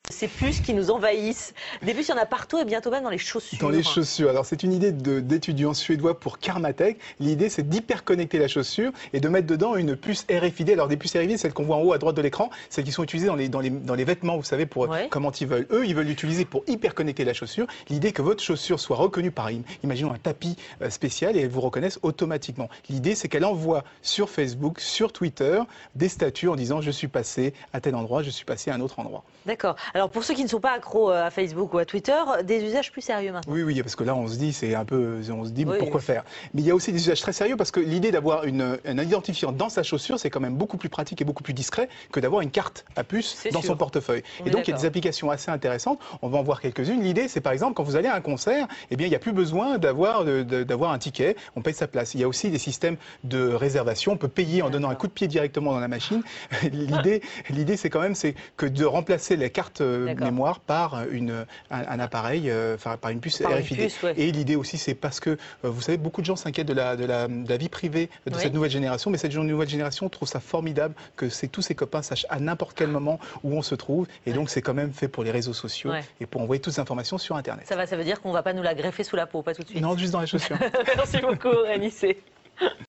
Ces puces qui nous envahissent. Des puces, il y en a partout et bientôt même dans les chaussures. Dans les chaussures. Alors, c'est une idée d'étudiants suédois pour Karmatek. L'idée, c'est d'hyperconnecter la chaussure et de mettre dedans une puce RFID. Alors, des puces RFID, celles qu'on voit en haut à droite de l'écran, celles qui sont utilisées dans les vêtements, vous savez, pour comment ils veulent. Eux, ils veulent l'utiliser pour hyperconnecter la chaussure. L'idée que votre chaussure soit reconnue par, imaginons, un tapis spécial et elle vous reconnaisse automatiquement. L'idée, c'est qu'elle envoie sur Facebook, sur Twitter, des statuts en disant « je suis passé à tel endroit, je suis passé à un autre endroit ». D'accord. Alors pour ceux qui ne sont pas accros à Facebook ou à Twitter, des usages plus sérieux maintenant. Oui, parce que là on se dit pourquoi faire. Mais il y a aussi des usages très sérieux parce que l'idée d'avoir un identifiant dans sa chaussure, c'est quand même beaucoup plus pratique et beaucoup plus discret que d'avoir une carte à puce dans son portefeuille. Et donc il y a des applications assez intéressantes. On va en voir quelques-unes. L'idée, c'est par exemple quand vous allez à un concert, eh bien il n'y a plus besoin d'avoir un ticket. On paye sa place. Il y a aussi des systèmes de réservation. On peut payer en donnant un coup de pied directement dans la machine. L'idée, c'est quand même que de remplacer les cartes mémoire par un appareil, par une puce RFID. Et l'idée aussi, c'est parce que, vous savez, beaucoup de gens s'inquiètent de la vie privée de cette nouvelle génération, mais cette nouvelle génération trouve ça formidable que tous ses copains sachent à n'importe quel moment où on se trouve. Et donc, c'est quand même fait pour les réseaux sociaux et pour envoyer toutes les informations sur Internet. Ça veut dire qu'on ne va pas nous la greffer sous la peau, pas tout de suite. Non, juste dans les chaussures. Merci beaucoup, Anissé.